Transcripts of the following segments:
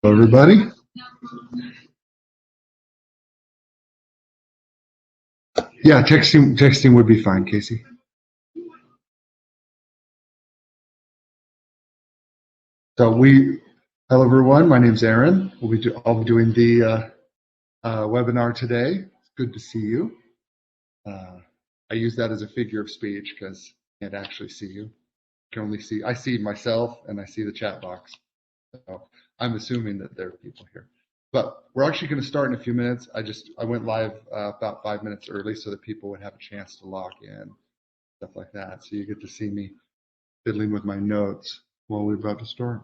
Hello, everybody. Yeah, texting would be fine, Casey. Hello everyone. My name's Aaron. I'll be doing the webinar today. It's good to see you. I use that as a figure of speech because I can't actually see you. I see myself and I see the chat box. So I'm assuming that there are people here. But we're actually going to start in a few minutes. I went live about 5 minutes early so that people would have a chance to log in, stuff like that. So you get to see me fiddling with my notes while we're about to start.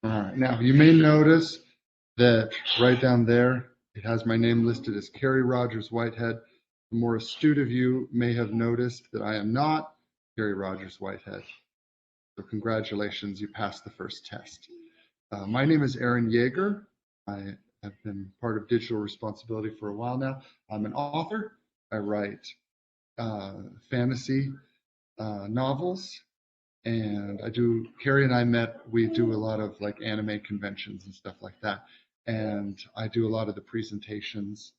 All right, now you may notice that right down there, it has my name listed as Kerry Rogers Whitehead. The more astute of you may have noticed that I am not Kerry Rogers Whitehead. So congratulations, you passed the first test. My name is Aaron Yeager. I have been part of Digital Respons-Ability for a while now. I'm an author. I write fantasy novels, and Carrie and I met, we do a lot of like anime conventions and stuff like that. And I do a lot of the presentations.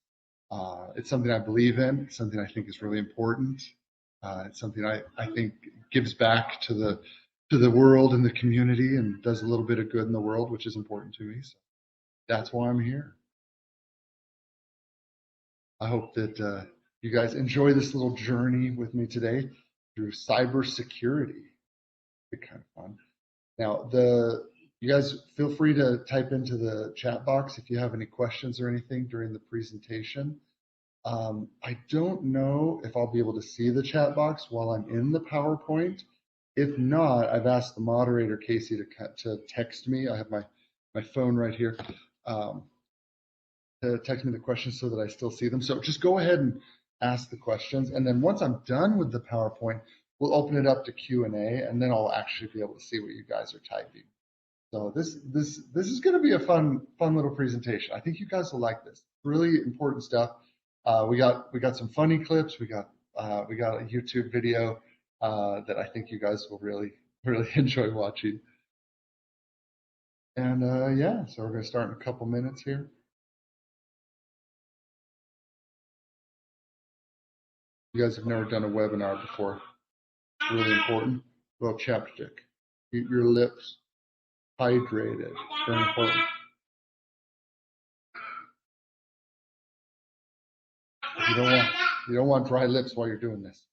It's something I believe in, something I think is really important. It's something I think gives back to the world and the community and does a little bit of good in the world, which is important to me. So that's why I'm here. I hope that you guys enjoy this little journey with me today through cybersecurity. It's kind of fun. Now, you guys feel free to type into the chat box if you have any questions or anything during the presentation. I don't know if I'll be able to see the chat box while I'm in the PowerPoint. If not, I've asked the moderator, Casey, to text me. I have my phone right here. To text me the questions so that I still see them. So just go ahead and ask the questions. And then once I'm done with the PowerPoint, we'll open it up to Q&A, and then I'll actually be able to see what you guys are typing. So this is going to be a fun little presentation. I think you guys will like this. Really important stuff. We got some funny clips. We got a YouTube video that I think you guys will really enjoy watching. And yeah, so we're going to start in a couple minutes here. You guys have never done a webinar before. It's really important. Well, chapstick. Keep your lips hydrated. Very important. You don't want dry lips while you're doing this.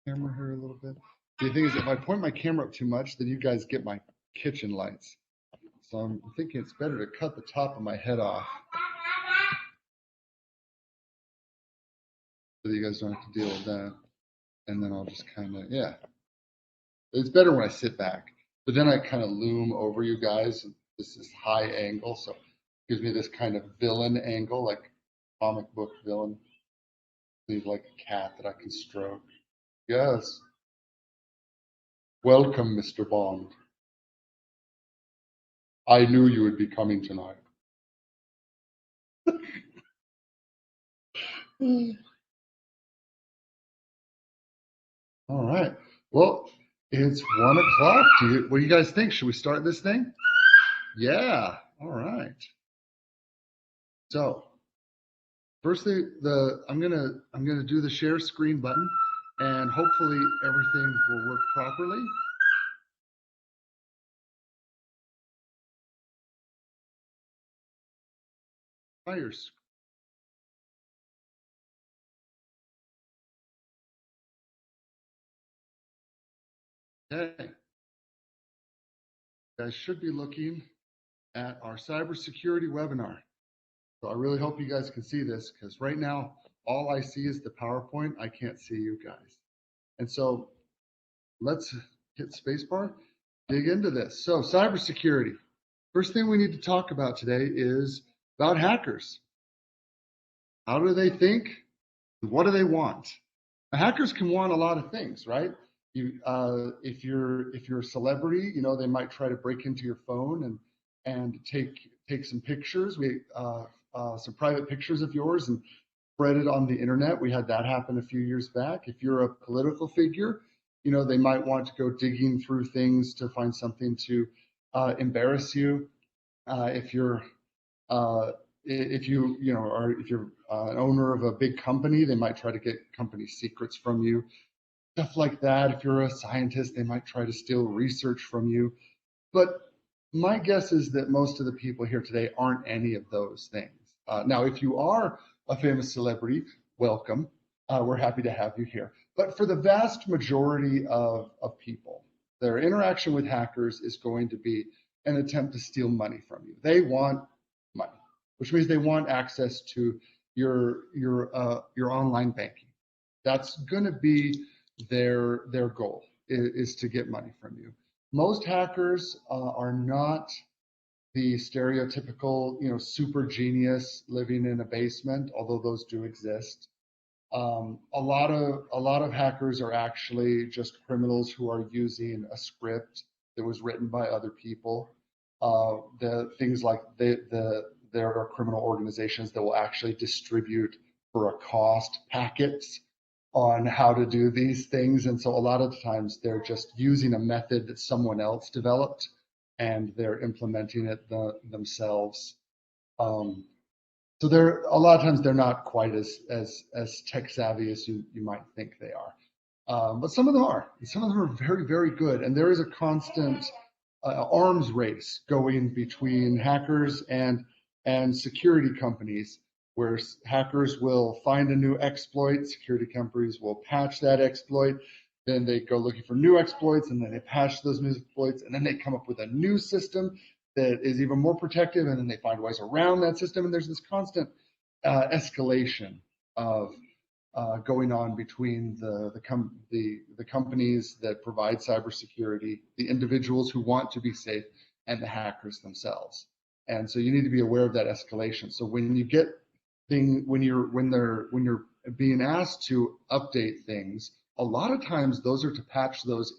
Camera here a little bit. The thing is, if I point my camera up too much, then you guys get my kitchen lights. So I'm thinking it's better to cut the top of my head off so that you guys don't have to deal with that. And then I'll just kind of, yeah. It's better when I sit back. But then I kind of loom over you guys. And this is high angle, so it gives me this kind of villain angle, like comic book villain. Leave like a cat that I can stroke. Yes. Welcome, Mr. Bond. I knew you would be coming tonight. All right. Well, it's 1 o'clock. What do you guys think? Should we start this thing? Yeah. All right. So, firstly, I'm gonna do the share screen button, and hopefully everything will work properly. Fire screen. Okay. You guys should be looking at our cybersecurity webinar. So I really hope you guys can see this, because right now All I see is the PowerPoint. I can't see you guys. And so let's hit spacebar, dig into this. So cybersecurity. First thing we need to talk about today is about hackers. How do they think? What do they want? Now, hackers can want a lot of things, right? If you're a celebrity, you know, they might try to break into your phone and take some pictures, some private pictures of yours and spread it on the internet. We had that happen a few years back. If you're a political figure, you know, they might want to go digging through things to find something to embarrass you. If you're if you're an owner of a big company, they might try to get company secrets from you, stuff like that. If you're a scientist, they might try to steal research from you. But my guess is that most of the people here today aren't any of those things. Now, if you are a famous celebrity, welcome. We're happy to have you here. But for the vast majority of people, their interaction with hackers is going to be an attempt to steal money from you. They want money, which means they want access to your online banking. That's going to be their goal is to get money from you. Most hackers are not the stereotypical, you know, super genius living in a basement, although those do exist. A lot of hackers are actually just criminals who are using a script that was written by other people. The things like there are criminal organizations that will actually distribute for a cost packets on how to do these things, and so a lot of the times they're just using a method that someone else developed and they're implementing it themselves. So they're a lot of times they're not quite as tech savvy as you might think they are, but some of them are. And some of them are very, very good, and there is a constant arms race going between hackers and security companies, where hackers will find a new exploit, security companies will patch that exploit, then they go looking for new exploits, and then they patch those new exploits, and then they come up with a new system that is even more protective, and then they find ways around that system, and there's this constant escalation of going on between the companies that provide cybersecurity, the individuals who want to be safe, and the hackers themselves. And so you need to be aware of that escalation. So when you get when you're being asked to update things, a lot of times those are to patch those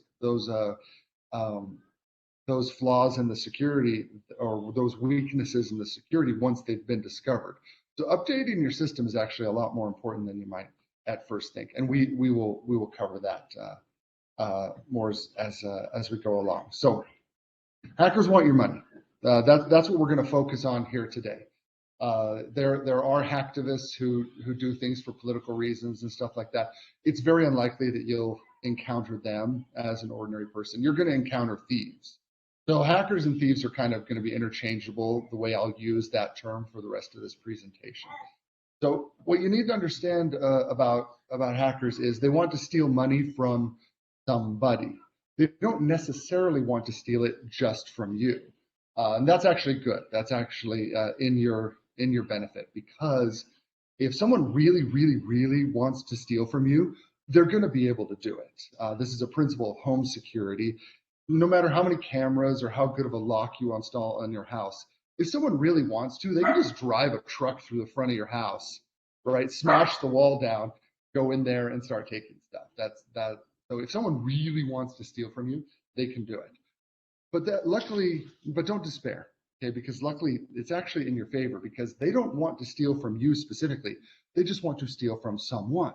flaws in the security, or those weaknesses in the security once they've been discovered. So updating your system is actually a lot more important than you might at first think, and we will cover that more as we go along. So hackers want your money. That's what we're going to focus on here today. There are hacktivists who do things for political reasons and stuff like that. It's very unlikely that you'll encounter them as an ordinary person. You're going to encounter thieves. So hackers and thieves are kind of going to be interchangeable, the way I'll use that term for the rest of this presentation. So what you need to understand about hackers is they want to steal money from somebody. They don't necessarily want to steal it just from you. And that's actually good. That's actually in your benefit, because if someone really, really, really wants to steal from you, they're going to be able to do it. This is a principle of home security. No matter how many cameras or how good of a lock you install on your house, if someone really wants to, they can just drive a truck through the front of your house, right? Smash the wall down, go in there and start taking stuff. So if someone really wants to steal from you, they can do it. But don't despair, okay? Because luckily it's actually in your favor, because they don't want to steal from you specifically. They just want to steal from someone,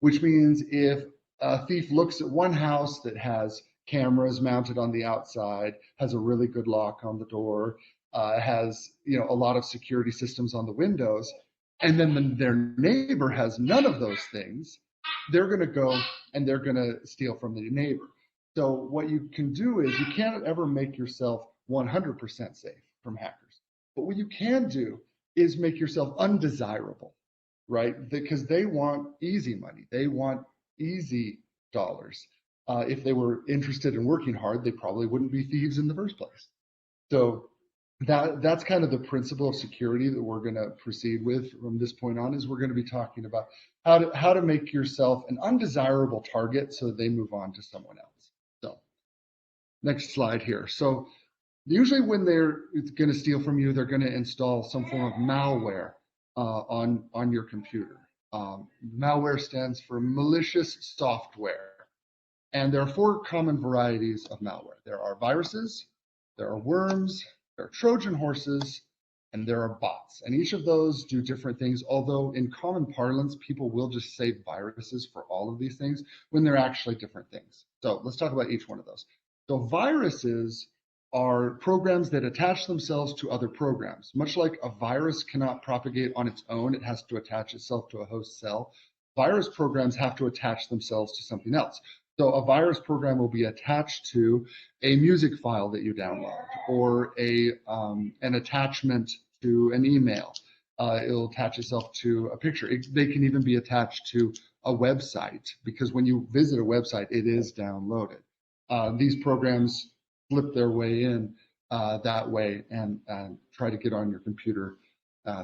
which means if a thief looks at one house that has cameras mounted on the outside, has a really good lock on the door, has, you know, a lot of security systems on the windows, and then their neighbor has none of those things, they're going to go and they're going to steal from the neighbor. So what you can do is, you can't ever make yourself 100% safe from hackers. But what you can do is make yourself undesirable, right? Because they want easy money. They want easy dollars. If they were interested in working hard, they probably wouldn't be thieves in the first place. So that's kind of the principle of security that we're going to proceed with from this point on. Is we're going to be talking about how to make yourself an undesirable target so that they move on to someone else. So next slide here. So usually when they're going to steal from you, they're going to install some form of malware on your computer. Malware stands for malicious software. And there are 4 common varieties of malware. There are viruses, there are worms, there are Trojan horses, and there are bots. And each of those do different things, although in common parlance, people will just say viruses for all of these things when they're actually different things. So let's talk about each one of those. So viruses are programs that attach themselves to other programs. Much like a virus cannot propagate on its own, it has to attach itself to a host cell. Virus programs have to attach themselves to something else. So a virus program will be attached to a music file that you download, or an attachment to an email. It'll attach itself to a picture. They can even be attached to a website, because when you visit a website, it is downloaded. These programs flip their way in that way and try to get on your computer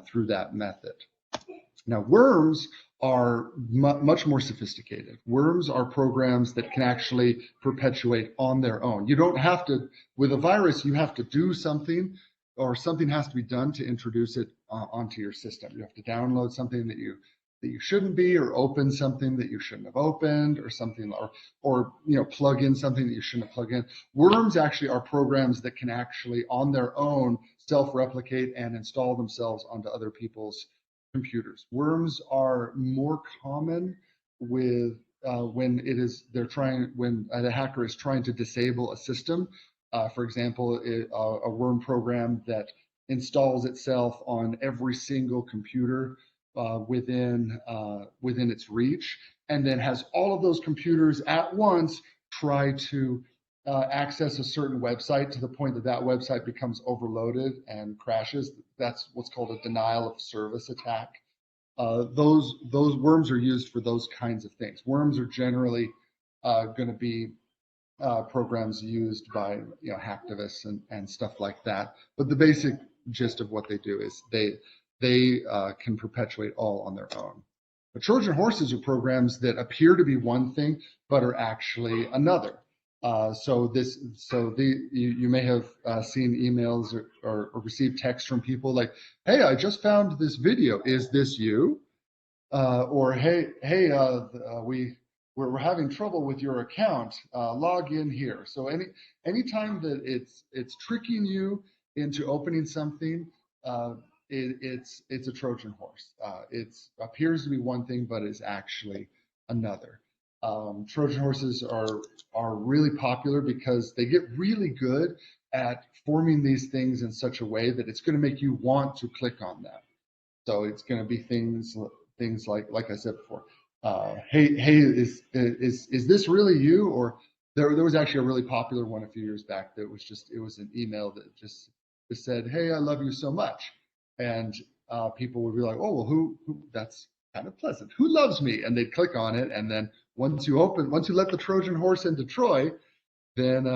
through that method. Now, worms are much more sophisticated. Worms are programs that can actually perpetuate on their own. You don't have to, with a virus, you have to do something, or something has to be done to introduce it onto your system. You have to download something that you shouldn't be, or open something that you shouldn't have opened, or something, or plug in something that you shouldn't have plugged in. Worms actually are programs that can actually on their own self-replicate and install themselves onto other people's computers. Worms are more common with when the hacker is trying to disable a system. For example, a worm program that installs itself on every single computer within its reach, and then has all of those computers at once try to access a certain website to the point that that website becomes overloaded and crashes. That's what's called a denial of service attack. Those worms are used for those kinds of things. Worms are generally going to be programs used by hacktivists and stuff like that. But the basic gist of what they do is they can perpetuate all on their own. But Trojan horses are programs that appear to be one thing but are actually another. You may have seen emails or received text from people like, "Hey, I just found this video. Is this you?" Or "Hey, we're having trouble with your account. Log in here." So anytime that it's tricking you into opening something, it's a Trojan horse. It appears to be one thing, but is actually another. Trojan horses are really popular because they get really good at forming these things in such a way that it's going to make you want to click on them. So it's going to be things like I said before. Hey, is this really you? Or there was actually a really popular one a few years back that was an email that just said, "Hey, I love you so much," and people would be like, "Oh, well, who? That's kind of pleasant. Who loves me?" And they'd click on it, and then once you let the Trojan horse into Troy, then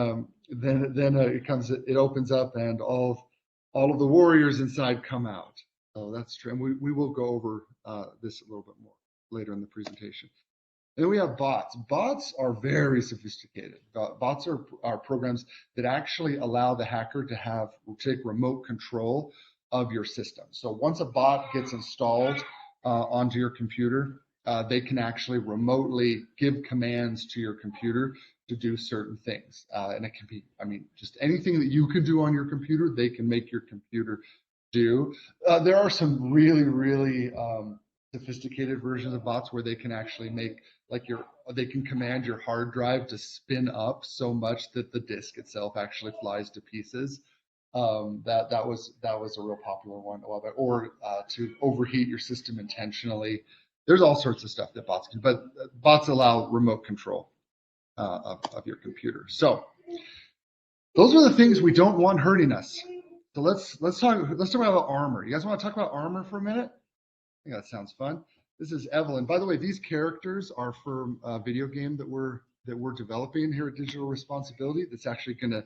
it opens up, and all of the warriors inside come out. So that's true, and we will go over this a little bit more later in the presentation. And then we have bots. Bots are very sophisticated. Bots are programs that actually allow the hacker to take remote control of your system. So once a bot gets installed onto your computer, they can actually remotely give commands to your computer to do certain things. And it can be, just anything that you can do on your computer, they can make your computer do. There are some really, really sophisticated versions of bots where they can actually make they can command your hard drive to spin up so much that the disk itself actually flies to pieces. That was a real popular one a while back. Or to overheat your system intentionally. There's all sorts of stuff that bots can, but bots allow remote control of your computer. So those are the things we don't want hurting us. So let's talk about armor. You guys want to talk about armor for a minute? I think that sounds fun. This is Evelyn. By the way, these characters are from a video game that we're developing here at Digital Responsibility. That's actually going to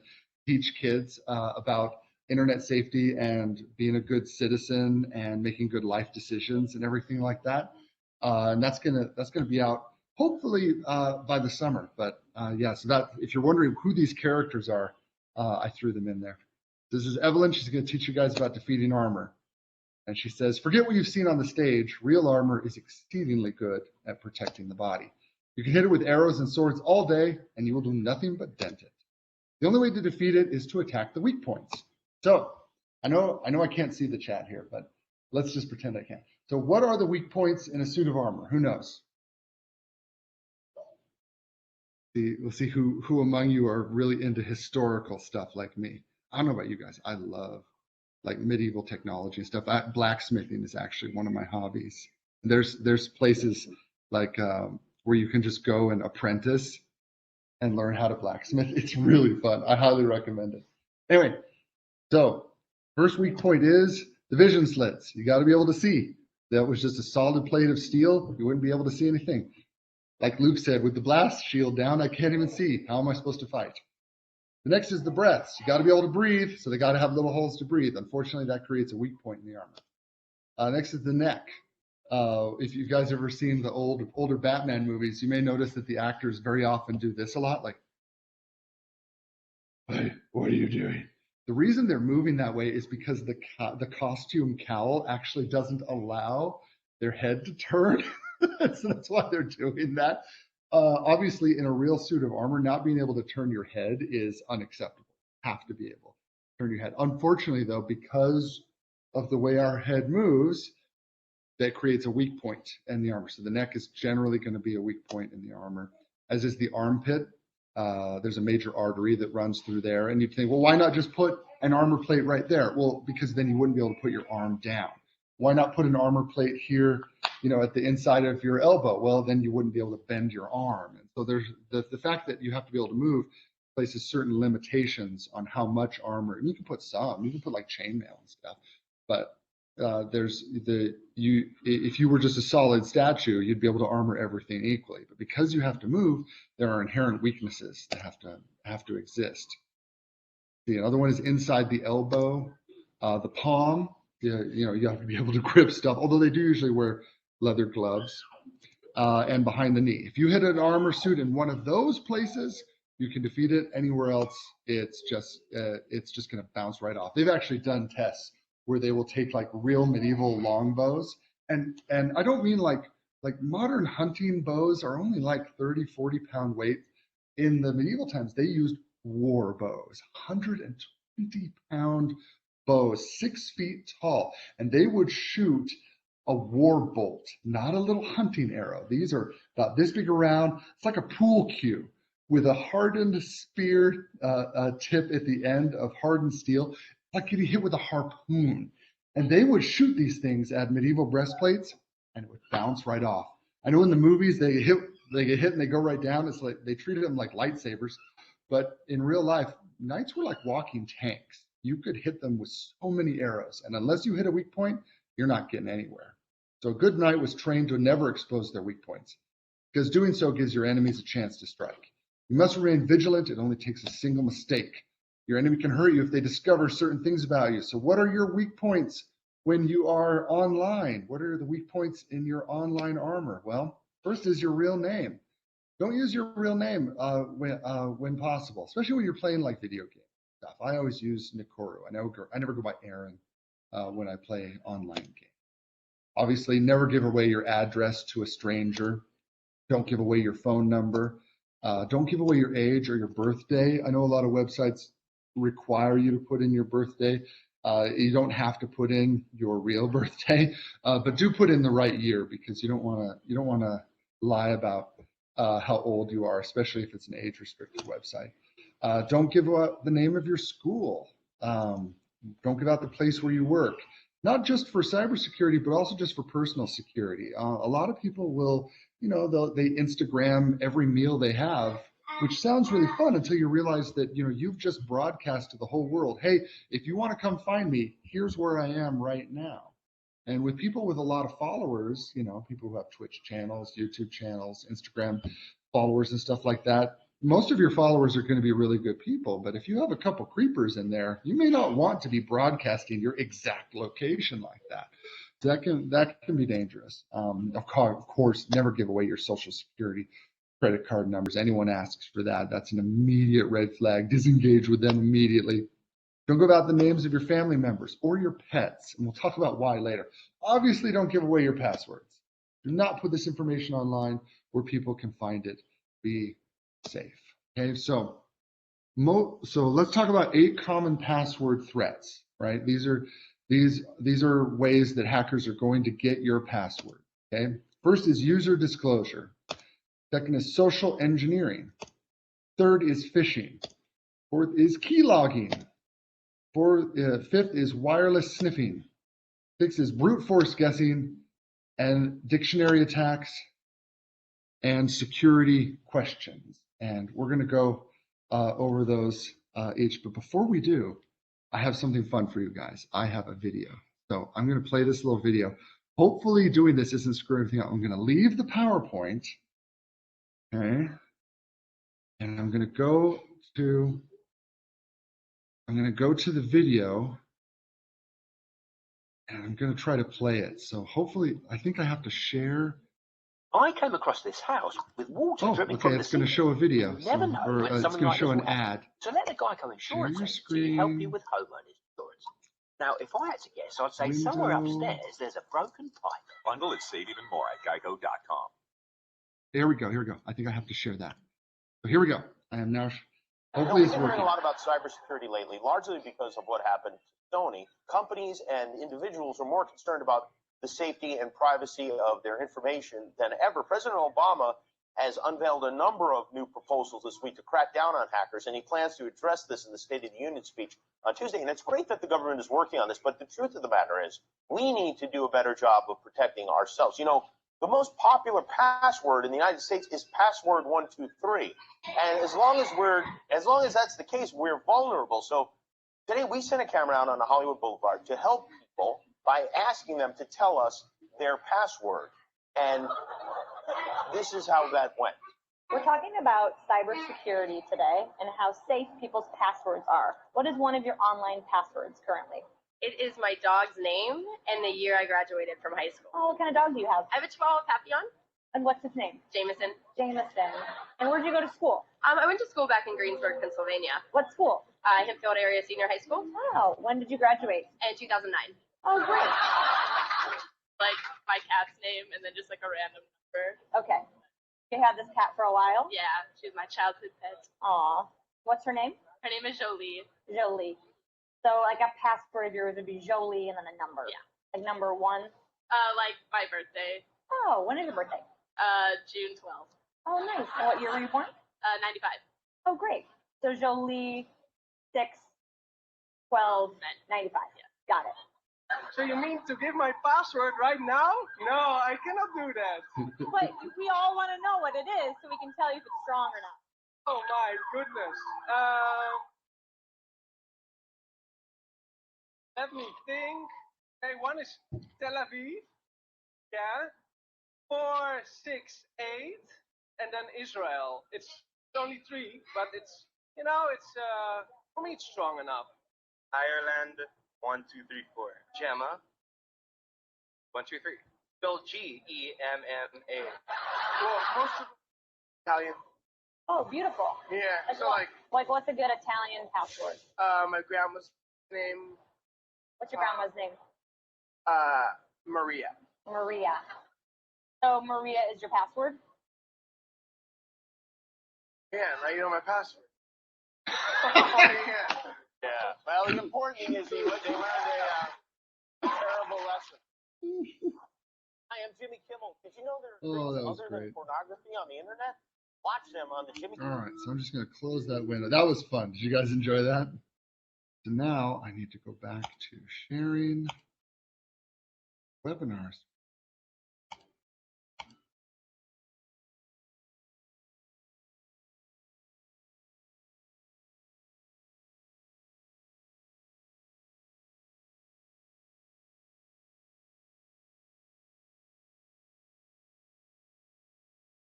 teach kids about internet safety and being a good citizen and making good life decisions and everything like that. And that's gonna be out hopefully by the summer. But yeah, so that if you're wondering who these characters are, I threw them in there. This is Evelyn. She's going to teach you guys about defeating armor. And she says, forget what you've seen on the stage. Real armor is exceedingly good at protecting the body. You can hit it with arrows and swords all day, and you will do nothing but dent it. The only way to defeat it is to attack the weak points. So I know I can't see the chat here, but let's just pretend I can. So what are the weak points in a suit of armor? Who knows? We'll see who among you are really into historical stuff like me. I don't know about you guys. I love like medieval technology and stuff. Blacksmithing is actually one of my hobbies. There's places like where you can just go and apprentice and learn how to blacksmith. It's really fun. I highly recommend it. Anyway, so first weak point is the vision slits. You got to be able to see. That was just a solid plate of steel. You wouldn't be able to see anything. Like Luke said, with the blast shield down, I can't even see. How am I supposed to fight? The next is the breaths. You got to be able to breathe, so they got to have little holes to breathe. Unfortunately, that creates a weak point in the armor. Next is the neck. If you guys ever seen the older Batman movies, you may notice that the actors very often do this a lot, like, hey, what are you doing? The reason they're moving that way is because the costume cowl actually doesn't allow their head to turn. So that's why they're doing that. Obviously, in a real suit of armor, not being able to turn your head is unacceptable. You have to be able to turn your head. Unfortunately, though, because of the way our head moves, that creates a weak point in the armor. So the neck is generally going to be a weak point in the armor, as is the armpit. There's a major artery that runs through there. And you'd think, well, why not just put an armor plate right there? Well, because then you wouldn't be able to put your arm down. Why not put an armor plate here, at the inside of your elbow? Well, then you wouldn't be able to bend your arm. And so there's the fact that you have to be able to move places certain limitations on how much armor. And you can put like chainmail and stuff, but if you were just a solid statue, you'd be able to armor everything equally. But because you have to move, there are inherent weaknesses that have to exist. The other one is inside the elbow, the palm. You have to be able to grip stuff, although they do usually wear leather gloves, and behind the knee. If you hit an armor suit in one of those places, you can defeat it. Anywhere else, it's just going to bounce right off. They've actually done tests where they will take like real medieval longbows, and I don't mean like modern hunting bows are only like 30-40 pound weight. In the medieval times, they used war bows, 120 pound bows, 6 feet tall, and they would shoot a war bolt, not a little hunting arrow. These are about this big around. It's like a pool cue with a hardened spear tip at the end of hardened steel, like getting hit with a harpoon. And they would shoot these things at medieval breastplates, and it would bounce right off. I know in the movies they get hit and they go right down. It's like they treated them like lightsabers, but in real life, knights were like walking tanks. You could hit them with so many arrows, and unless you hit a weak point, you're not getting anywhere. So a good knight was trained to never expose their weak points, because doing so gives your enemies a chance to strike. You must remain vigilant. It only takes a single mistake. Your enemy can hurt you if they discover certain things about you. So what are your weak points when you are online? What are the weak points in your online armor? Well, first is your real name. Don't use your real name when possible, especially when you're playing like video games stuff. I always use Nikoru. I never go by Aaron when I play online games. Obviously, never give away your address to a stranger. Don't give away your phone number. Don't give away your age or your birthday. I know a lot of websites require you to put in your birthday. You don't have to put in your real birthday, but do put in the right year, because you don't want to lie about how old you are, especially if it's an age-restricted website. Don't give out the name of your school. Don't give out the place where you work. Not just for cybersecurity, but also just for personal security. A lot of people will, they Instagram every meal they have, which sounds really fun until you realize that, you've just broadcast to the whole world, hey, if you want to come find me, here's where I am right now. And with people with a lot of followers, people who have Twitch channels, YouTube channels, Instagram followers and stuff like that, most of your followers are going to be really good people, but if you have a couple creepers in there, you may not want to be broadcasting your exact location like that. So that can be dangerous. Of course, never give away your social security, credit card numbers. Anyone asks for that, that's an immediate red flag. Disengage with them immediately. Don't give out the names of your family members or your pets, and we'll talk about why later. Obviously, don't give away your passwords. Do not put this information online where people can find it. Be safe. Okay, so let's talk about 8 common password threats. Right? These are ways that hackers are going to get your password. Okay. First is user disclosure. Second is social engineering. Third is phishing. Fourth is keylogging. Fifth is wireless sniffing. Sixth is brute force guessing and dictionary attacks and security questions. And we're going to go over those each. But before we do, I have something fun for you guys. I have a video. So I'm going to play this little video. Hopefully doing this isn't screwing everything up. I'm going to leave the PowerPoint. Okay. And I'm going to go to the video. And I'm going to try to play it. So hopefully, I think I have to share. I came across this house with water dripping from the it's going to show a video. You never know when it's something going like to show this an will happen. ad. So let the Geico insurance agency help you with homeowners insurance. Now, if I had to guess, I'd say somewhere upstairs there's a broken pipe. Bundle and save even more at geico.com. Here we go. I think I have to share that. So here we go. I am now. Hopefully it's working. We've been hearing a lot about cybersecurity lately, largely because of what happened to Sony. Companies and individuals are more concerned about the safety and privacy of their information than ever. President Obama has unveiled a number of new proposals this week to crack down on hackers, and he plans to address this in the State of the Union speech on Tuesday. And it's great that the government is working on this, but the truth of the matter is we need to do a better job of protecting ourselves. You know, the most popular password in the United States is password 123. And as long as that's the case, we're vulnerable. So today we sent a camera out on the Hollywood Boulevard to help people by asking them to tell us their password. And this is how that went. We're talking about cybersecurity today and how safe people's passwords are. What is one of your online passwords currently? It is my dog's name and the year I graduated from high school. Oh, what kind of dog do you have? I have a Chihuahua Papillon. And what's his name? Jameson. Jameson. And where did you go to school? I went to school back in Greensburg, Pennsylvania. What school? Hempfield Area Senior High School. Wow. When did you graduate? In 2009. Oh, great. Like my cat's name and then just like a random number. Okay. You had this cat for a while? Yeah, she was my childhood pet. Aw. What's her name? Her name is Jolie. Jolie. So like a password of yours would be Jolie and then a number. Yeah. Like number 1? Like my birthday. Oh, when is your birthday? June 12th. Oh, nice. And what year were you born? 95. Oh, great. So Jolie 6, 12, 95. Yeah. Got it. So you mean to give my password right now? No, I cannot do that. But we all want to know what it is so we can tell you if it's strong or not. Oh my goodness. Let me think. Okay, one is Tel Aviv. Yeah. 4, 6, 8. And then Israel. It's only 3, but it's, for me it's strong enough. Ireland, 1, 2, 3, 4. Gemma. 1, 2, 3. Spell Gemma. Well, most of Italian. Oh, beautiful. Yeah. Like So what? Like what's a good Italian password? my grandma's name, What's your grandma's name? Maria. Maria. So Maria is your password? Yeah, now you know my password. Yeah. Well, the important thing is they learned a terrible lesson. Hi, I'm Jimmy Kimmel. Did you know there are things other than pornography on the internet? Watch them on the Jimmy Kimmel. All right, so I'm just going to close that window. That was fun. Did you guys enjoy that? So now I need to go back to sharing webinars.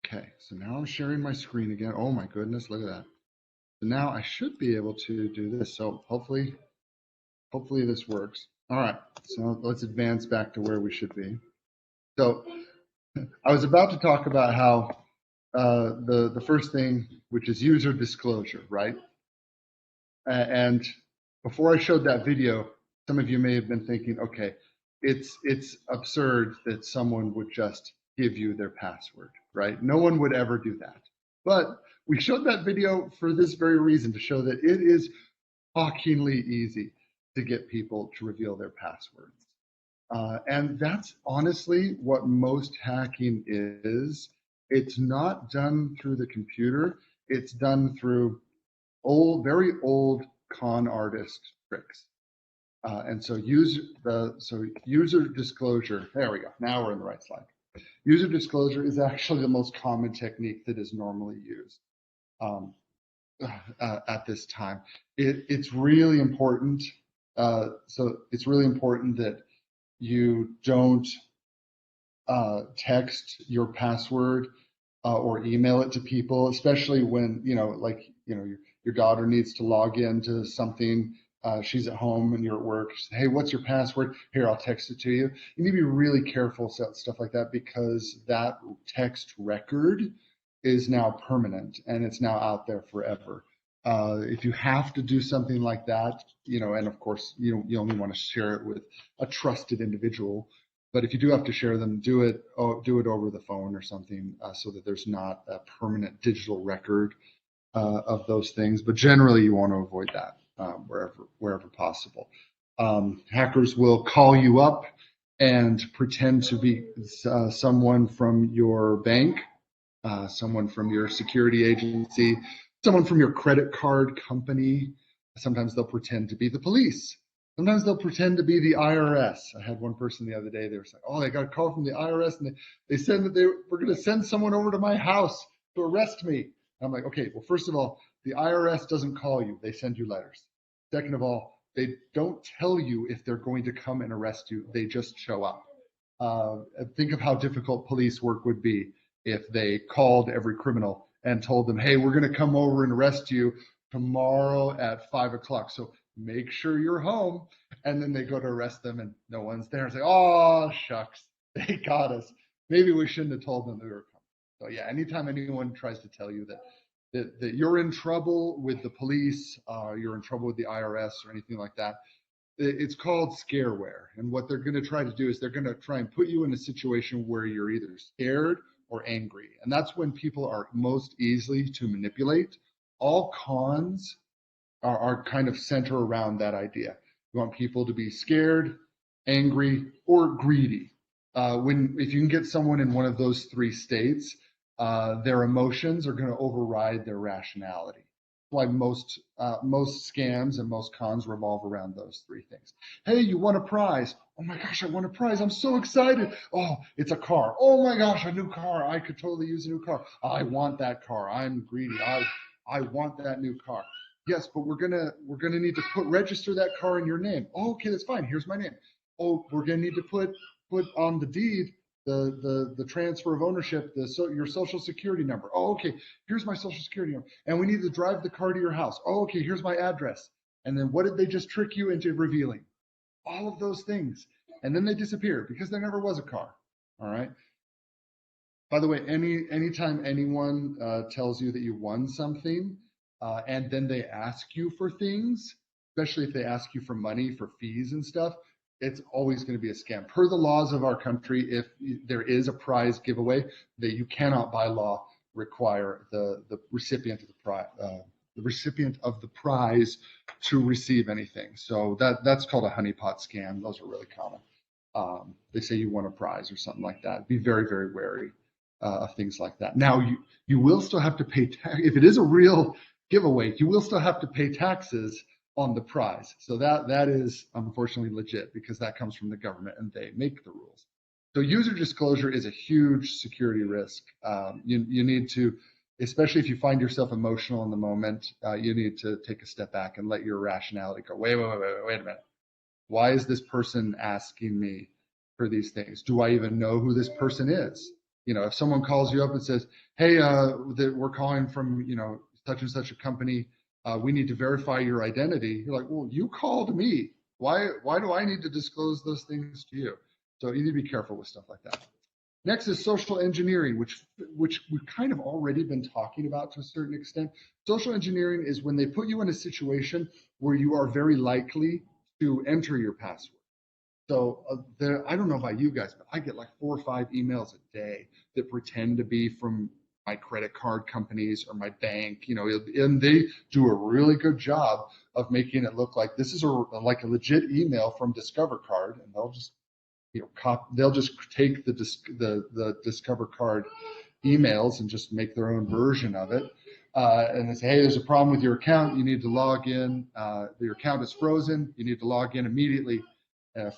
Okay, so now I'm sharing my screen again. Oh my goodness, look at that. So now I should be able to do this. So hopefully this works. All right, so let's advance back to where we should be. So I was about to talk about how the first thing, which is user disclosure, right? And before I showed that video, some of you may have been thinking, okay, it's absurd that someone would just give you their password, right? No one would ever do that. But we showed that video for this very reason, to show that it is shockingly easy to get people to reveal their passwords. And that's honestly what most hacking is. It's not done through the computer. It's done through very old con artist tricks. And so user disclosure, there we go. Now we're in the right slide. User disclosure is actually the most common technique that is normally used at this time. It's really important. So it's really important that you don't text your password or email it to people, especially when, your daughter needs to log into something. She's at home and you're at work. She says, hey, what's your password? Here, I'll text it to you. You need to be really careful about stuff like that, because that text record is now permanent and it's now out there forever. If you have to do something like that, and of course, you only want to share it with a trusted individual. But if you do have to share them, do it over the phone or something, so that there's not a permanent digital record of those things. But generally, you want to avoid that wherever possible. Hackers will call you up and pretend to be someone from your bank, someone from your security agency, someone from your credit card company. Sometimes they'll pretend to be the police. Sometimes they'll pretend to be the IRS. I had one person the other day, they were saying, oh, they got a call from the IRS and they said that they were going to send someone over to my house to arrest me. I'm like, okay, well, first of all, the IRS doesn't call you, they send you letters. Second of all, they don't tell you if they're going to come and arrest you, they just show up. Think of how difficult police work would be if they called every criminal and told them, hey, we're going to come over and arrest you tomorrow at 5 o'clock. So make sure you're home. And then they go to arrest them and no one's there. It's like, oh, shucks, they got us. Maybe we shouldn't have told them they were coming. So yeah, anytime anyone tries to tell you that you're in trouble with the police, you're in trouble with the IRS or anything like that, it's called scareware. And what they're going to try to do is they're going to try and put you in a situation where you're either scared or angry. And that's when people are most easily to manipulate. All cons are kind of center around that idea. You want people to be scared, angry, or greedy. If you can get someone in one of those three states, their emotions are going to override their rationality. That's why most scams and most cons revolve around those three things. Hey, you won a prize. Oh my gosh, I won a prize. I'm so excited. Oh, it's a car. Oh my gosh, a new car. I could totally use a new car. I want that car. I'm greedy. I want that new car. Yes, but we're gonna need to register that car in your name. Oh, okay, that's fine. Here's my name. Oh, we're gonna need to put on the deed the transfer of ownership, your social security number. Oh, okay, here's my social security number. And we need to drive the car to your house. Oh, okay, here's my address. And then what did they just trick you into revealing? All of those things. And then they disappear because there never was a car. All right. By the way, anytime anyone tells you that you won something, and then they ask you for things, especially if they ask you for money for fees and stuff, it's always going to be a scam. Per the laws of our country, if there is a prize giveaway, that you cannot by law require the recipient of the prize to receive anything. So that's called a honeypot scam. Those are really common. They say you won a prize or something like that. Be very, very wary of things like that. Now you will still have to pay tax if it is a real giveaway. You will still have to pay taxes on the prize. So that is unfortunately legit, because that comes from the government and they make the rules. So user disclosure is a huge security risk. You need to, especially if you find yourself emotional in the moment, you need to take a step back and let your rationality go. Wait a minute. Why is this person asking me for these things? Do I even know who this person is? if someone calls you up and says, hey, we're calling from, such and such a company, we need to verify your identity. You're like, well, you called me. Why do I need to disclose those things to you? So you need to be careful with stuff like that. Next is social engineering, which we've kind of already been talking about to a certain extent. Social engineering is when they put you in a situation where you are very likely to enter your password. So I don't know about you guys, but I get like 4 or 5 emails a day that pretend to be from my credit card companies or my bank, and they do a really good job of making it look like this is like a legit email from Discover Card, and they'll just they'll just take the Discover Card emails and just make their own version of it. And they say, hey, there's a problem with your account. You need to log in. Your account is frozen. You need to log in immediately.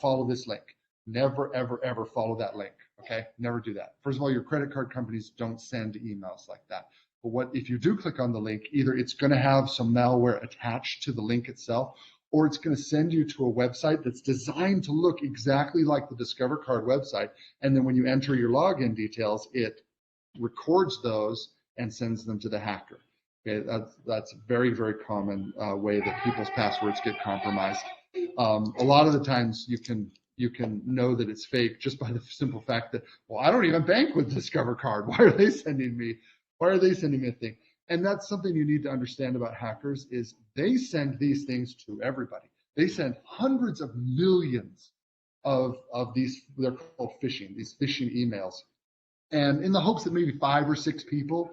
Follow this link. Never, ever, ever follow that link. Okay, never do that. First of all, your credit card companies don't send emails like that. But if you do click on the link, either it's going to have some malware attached to the link itself, or it's going to send you to a website that's designed to look exactly like the Discover Card website. And then when you enter your login details, it records those and sends them to the hacker. Okay, that's a very, very common way that people's passwords get compromised. A lot of the times you can know that it's fake just by the simple fact that, well, I don't even bank with Discover Card. Why are they sending me a thing? And that's something you need to understand about hackers is they send these things to everybody. They send hundreds of millions of these, they're called phishing, these phishing emails. And in the hopes that maybe 5 or 6 people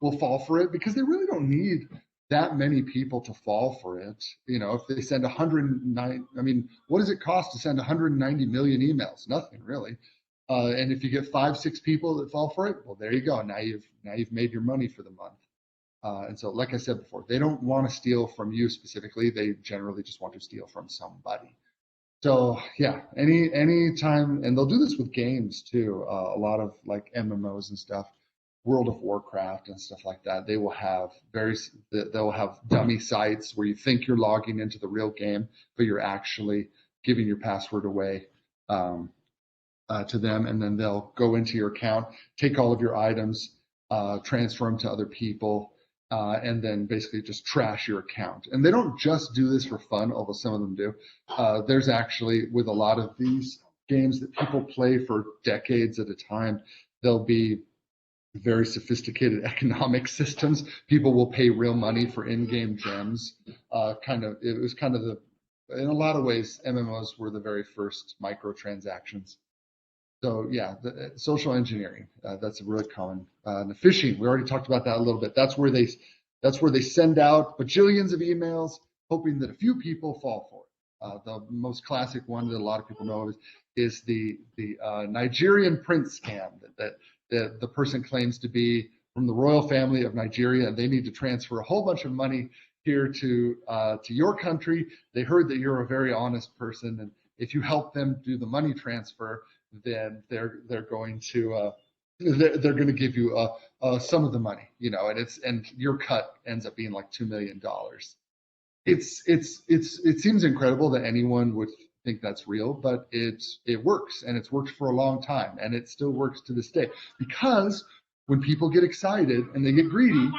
will fall for it, because they really don't need that many people to fall for it. If they send 109, what does it cost to send 190 million emails? Nothing really. And if you get 5, 6 people that fall for it, well, there you go. Now you've made your money for the month. And so, like I said before, they don't want to steal from you specifically. They generally just want to steal from somebody. So yeah, any time, and they'll do this with games too. A lot of like MMOs and stuff, World of Warcraft and stuff like that. They will have they'll have dummy sites where you think you're logging into the real game, but you're actually giving your password away to them, and then they'll go into your account, take all of your items, transfer them to other people, and then basically just trash your account. And they don't just do this for fun, although some of them do. There's actually, with a lot of these games that people play for decades at a time, there'll be very sophisticated economic systems. People will pay real money for in-game gems. It was kind of in a lot of ways, MMOs were the very first microtransactions. So yeah, the social engineering, that's a really common. The phishing, we already talked about that a little bit. That's where they send out bajillions of emails, hoping that a few people fall for it. The most classic one that a lot of people know is the Nigerian prince scam that the person claims to be from the royal family of Nigeria, and they need to transfer a whole bunch of money here to your country. They heard that you're a very honest person, and if you help them do the money transfer, then they're going to give you some of the money, and your cut ends up being like $2 million. It seems incredible that anyone would think that's real, but it works, and it's worked for a long time, and it still works to this day, because when people get excited and they get greedy,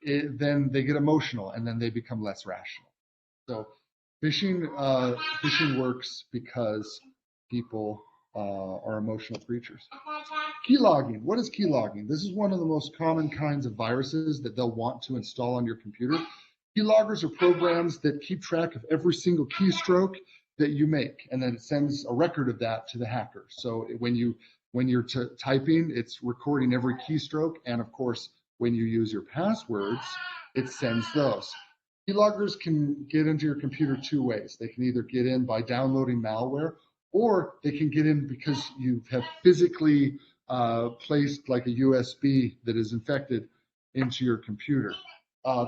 then they get emotional, and then they become less rational. So phishing works because people are emotional creatures. Keylogging. What is keylogging? This is one of the most common kinds of viruses that they'll want to install on your computer. Keyloggers are programs that keep track of every single keystroke that you make, and then it sends a record of that to the hacker. So when you're typing, it's recording every keystroke, and of course, when you use your passwords, it sends those. Keyloggers can get into your computer 2 ways. They can either get in by downloading malware, or they can get in because you have physically placed like a USB that is infected into your computer.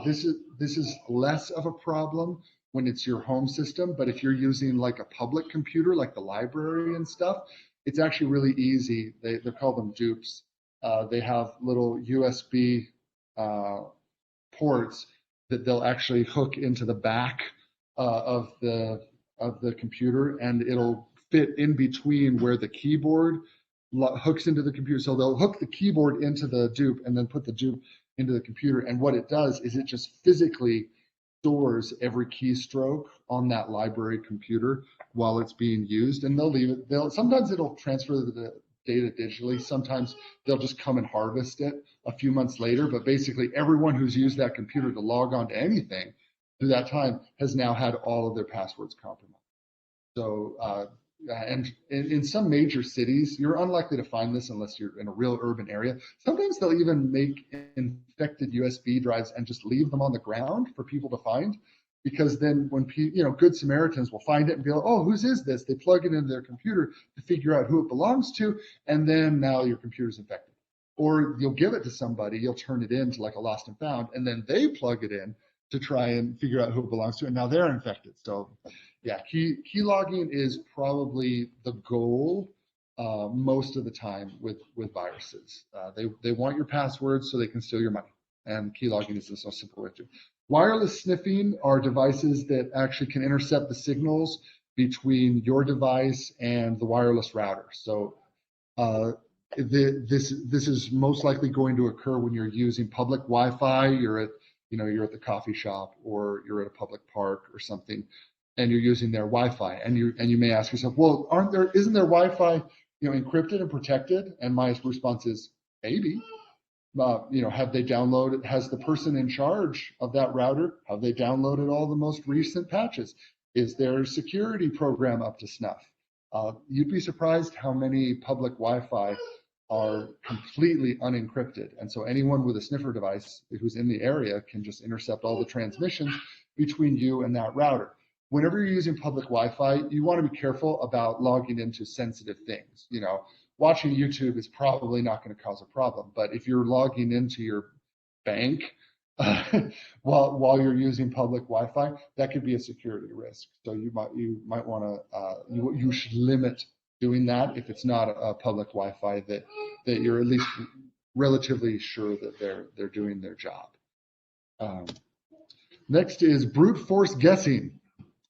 This is less of a problem when it's your home system, but if you're using like a public computer, like the library and stuff, it's actually really easy. They call them dupes. They have little USB ports that they'll actually hook into the back of the computer, and it'll fit in between where the keyboard hooks into the computer. So they'll hook the keyboard into the dupe and then put the dupe into the computer. And what it does is it just physically stores every keystroke on that library computer while it's being used, and they'll leave it. Sometimes it'll transfer the data digitally. Sometimes they'll just come and harvest it a few months later. But basically, everyone who's used that computer to log on to anything through that time has now had all of their passwords compromised. So, and in some major cities, you're unlikely to find this unless you're in a real urban area. Sometimes they'll even make infected USB drives and just leave them on the ground for people to find, because then when good Samaritans will find it and be like, oh, whose is this? They plug it into their computer to figure out who it belongs to, and then now your computer's infected. Or you'll give it to somebody, you'll turn it into like a lost and found, and then they plug it in to try and figure out who it belongs to, and now they're infected. So yeah, key logging is probably the goal most of the time with viruses. They want your passwords so they can steal your money, and key logging is the most simple way to do it. Wireless sniffing are devices that actually can intercept the signals between your device and the wireless router. So this is most likely going to occur when you're using public Wi-Fi. You're at the coffee shop, or you're at a public park or something, and you're using their Wi-Fi, and you may ask yourself, well, isn't their Wi-Fi encrypted and protected? And my response is maybe. Have they downloaded? Has the person in charge of that router, have they downloaded all the most recent patches? Is their security program up to snuff? You'd be surprised how many public Wi-Fi are completely unencrypted, and so anyone with a sniffer device who's in the area can just intercept all the transmissions between you and that router. Whenever you're using public Wi-Fi, you want to be careful about logging into sensitive things. Watching YouTube is probably not going to cause a problem, but if you're logging into your bank while you're using public Wi-Fi, that could be a security risk. So you might want to you should limit doing that if it's not a public Wi-Fi that you're at least relatively sure that they're doing their job. Next is brute force guessing.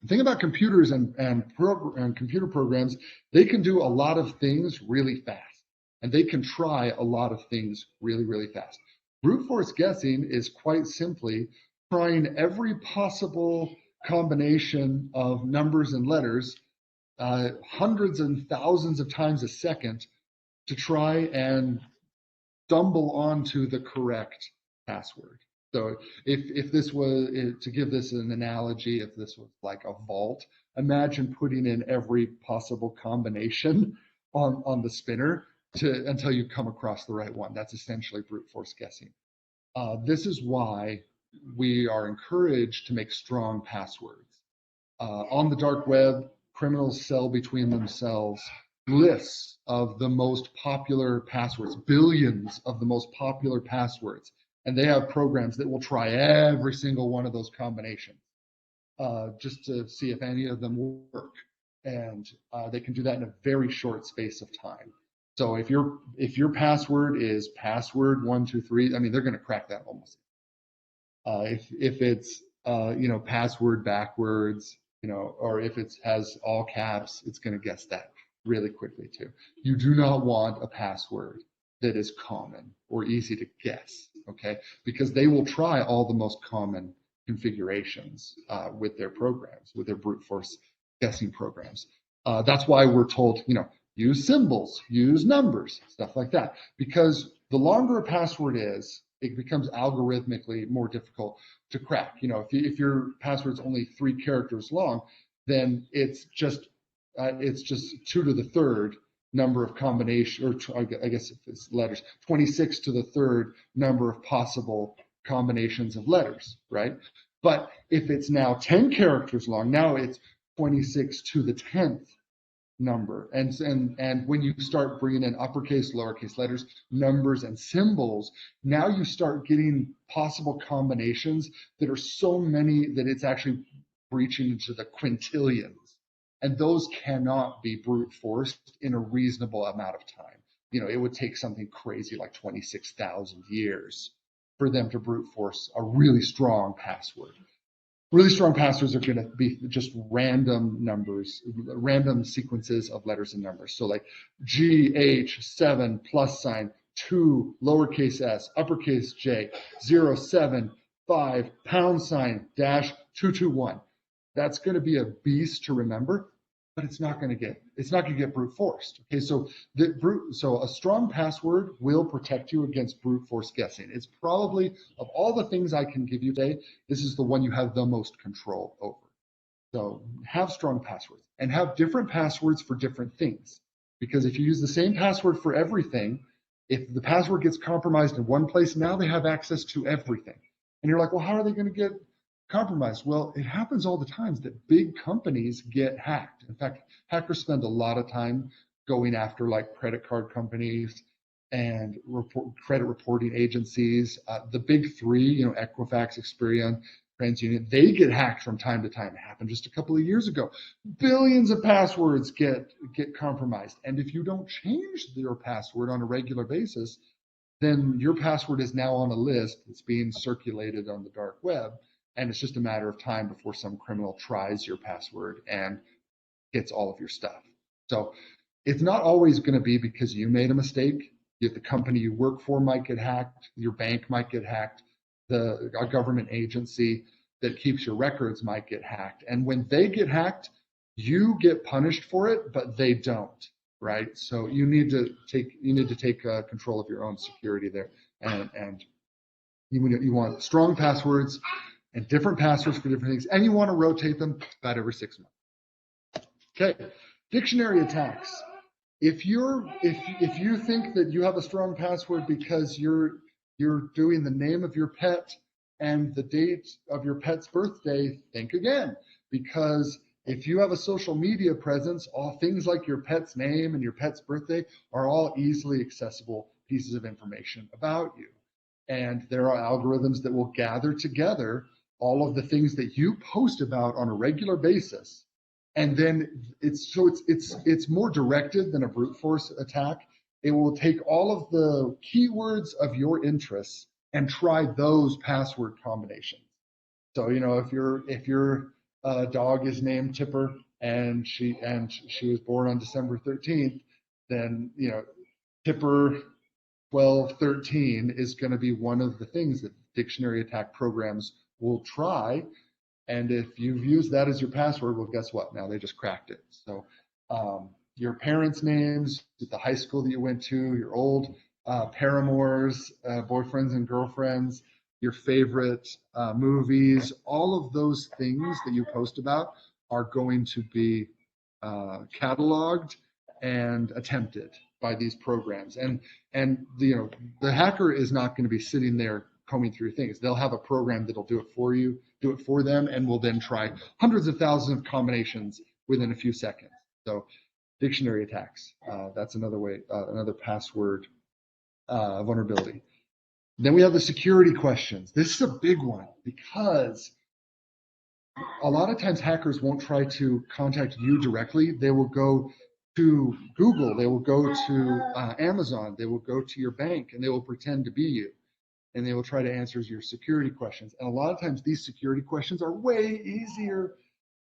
The thing about computers and computer programs, they can do a lot of things really fast, and they can try a lot of things really, really fast. Brute force guessing is quite simply trying every possible combination of numbers and letters hundreds and thousands of times a second to try and stumble onto the correct password. So if this was, to give this an analogy, if this was like a vault, imagine putting in every possible combination on the spinner until you come across the right one. That's essentially brute force guessing. This is why we are encouraged to make strong passwords. On the dark web, criminals sell between themselves lists of the most popular passwords, billions of the most popular passwords. And they have programs that will try every single one of those combinations just to see if any of them work. And they can do that in a very short space of time. So if your password is password 123, I mean, they're going to crack that almost. If it's password backwards, or if it has all caps, it's going to guess that really quickly too. You do not want a password that is common or easy to guess, okay? Because they will try all the most common configurations with their programs, with their brute force guessing programs. That's why we're told, use symbols, use numbers, stuff like that. Because the longer a password is, it becomes algorithmically more difficult to crack. If your password's only 3 characters long, then it's just 2 to the third number of combination, or I guess if it's letters, 26 to the third number of possible combinations of letters, right? But if it's now 10 characters long, now it's 26 to the 10th number. And when you start bringing in uppercase, lowercase letters, numbers, and symbols, now you start getting possible combinations that are so many that it's actually breaching into the quintillions. And those cannot be brute forced in a reasonable amount of time. It would take something crazy like 26,000 years for them to brute force a really strong password. Really strong passwords are going to be just random numbers, random sequences of letters and numbers. So like GH7 +, 2 lowercase s, uppercase J, 075 # -221. That's going to be a beast to remember, but it's not going to get brute forced. Okay, so a strong password will protect you against brute force guessing. It's probably, of all the things I can give you today, this is the one you have the most control over. So have strong passwords and have different passwords for different things. Because if you use the same password for everything, if the password gets compromised in one place, now they have access to everything. And you're like, well, how are they going to get compromised? Well, it happens all the time that big companies get hacked. In fact, hackers spend a lot of time going after like credit card companies and credit reporting agencies. The big three, Equifax, Experian, TransUnion, they get hacked from time to time. It happened just a couple of years ago. Billions of passwords get compromised. And if you don't change your password on a regular basis, then your password is now on a list that's being circulated on the dark web. And it's just a matter of time before some criminal tries your password and gets all of your stuff. So it's not always going to be because you made a mistake. The company you work for might get hacked. Your bank might get hacked. A government agency that keeps your records might get hacked. And when they get hacked, you get punished for it, but they don't, right? So you need to take control of your own security there. And you want strong passwords and different passwords for different things, and you want to rotate them about every 6 months. Okay, dictionary attacks. If you think that you have a strong password because you're doing the name of your pet and the date of your pet's birthday, think again. Because if you have a social media presence, all things like your pet's name and your pet's birthday are all easily accessible pieces of information about you. And there are algorithms that will gather together all of the things that you post about on a regular basis. And then it's more directed than a brute force attack. It will take all of the keywords of your interests and try those password combinations. So, if your dog is named Tipper and she was born on December 13th, then, Tipper 1213 is going to be one of the things that dictionary attack programs will try. And if you've used that as your password, well, guess what? Now they just cracked it. So your parents' names, the high school that you went to, your old paramours, boyfriends and girlfriends, your favorite movies, all of those things that you post about are going to be cataloged and attempted by these programs. And the hacker is not going to be sitting there combing through things. They'll have a program that'll do it for you, do it for them, and will then try hundreds of thousands of combinations within a few seconds. So dictionary attacks, that's another way, another password vulnerability. Then we have the security questions. This is a big one because a lot of times hackers won't try to contact you directly. They will go to Google, they will go to Amazon, they will go to your bank, and they will pretend to be you. And they will try to answer your security questions. And a lot of times these security questions are way easier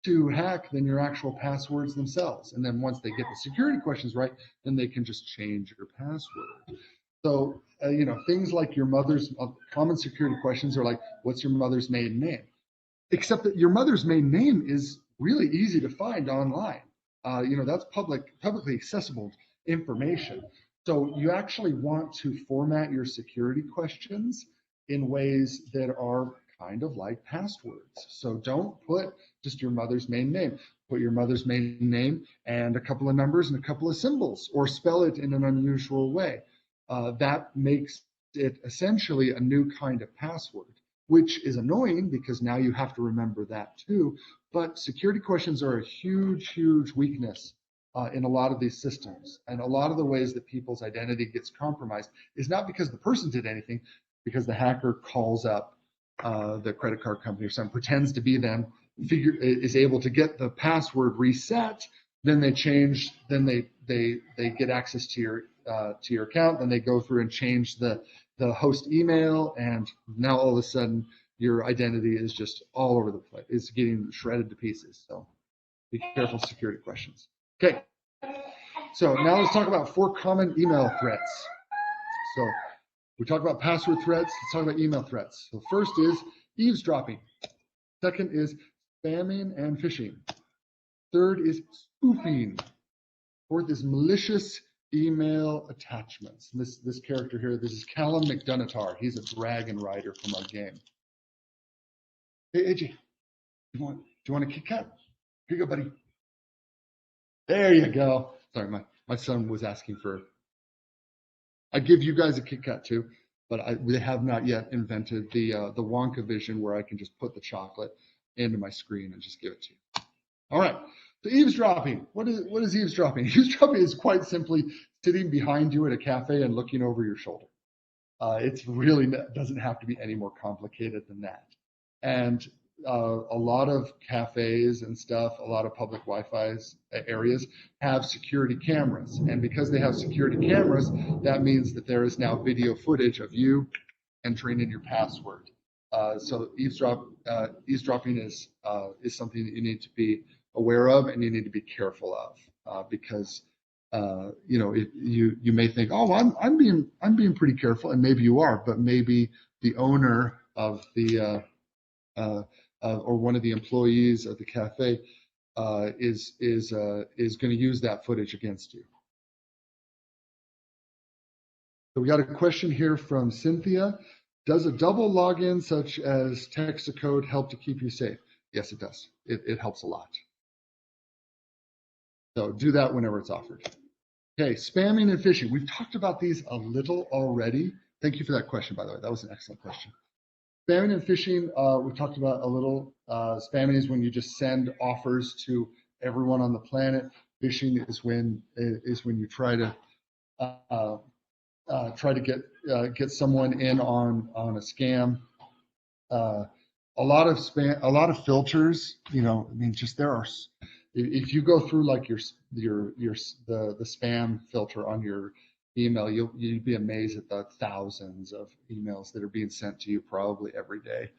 to hack than your actual passwords themselves. And then once they get the security questions right, then they can just change your password. So, things like your mother's common security questions are like, what's your mother's maiden name? Except that your mother's maiden name is really easy to find online. That's publicly accessible information. So you actually want to format your security questions in ways that are kind of like passwords. So don't put just your mother's maiden name. Put your mother's maiden name and a couple of numbers and a couple of symbols, or spell it in an unusual way. That makes it essentially a new kind of password, which is annoying because now you have to remember that too. But security questions are a huge, huge weakness in a lot of these systems. And a lot of the ways that people's identity gets compromised is not because the person did anything, because the hacker calls up the credit card company or something, pretends to be them, is able to get the password reset, then they change, then they get access to your account, then they go through and change the host email, and now all of a sudden your identity is just all over the place. It's getting shredded to pieces. So be careful, security questions. Okay. So now let's talk about 4 common email threats. So we talked about password threats. Let's talk about email threats. So first is eavesdropping. Second is spamming and phishing. Third is spoofing. Fourth is malicious email attachments. This character here, this is Callum McDonatar. He's a dragon rider from our game. Hey, AJ, do you want a Kit Kat? Here you go, buddy. There you go. Sorry, my son was asking for. I give you guys a Kit Kat too, but they have not yet invented the Wonka vision where I can just put the chocolate into my screen and just give it to you. All right. So eavesdropping. What is eavesdropping? Eavesdropping is quite simply sitting behind you at a cafe and looking over your shoulder. It's really doesn't have to be any more complicated than that. And a lot of cafes and stuff, a lot of public Wi-Fi areas have security cameras. And because they have security cameras, that means that there is now video footage of you entering in your password. So eavesdropping is something that you need to be aware of and you need to be careful of because you may think, oh, I'm being pretty careful, and maybe you are, but maybe the owner of the or one of the employees of the cafe is going to use that footage against you. So we got a question here from Cynthia. Does a double login such as text to code help to keep you safe? Yes, it does. It helps a lot. So do that whenever it's offered. Okay, spamming and phishing. We've talked about these a little already. Thank you for that question, by the way. That was an excellent question. Spamming and phishing, we've talked about a little. Spamming is when you just send offers to everyone on the planet. Phishing is when you try to get someone in on a scam. A lot of filters. Just there are. If you go through like the spam filter on your email, you'd be amazed at the thousands of emails that are being sent to you probably every day.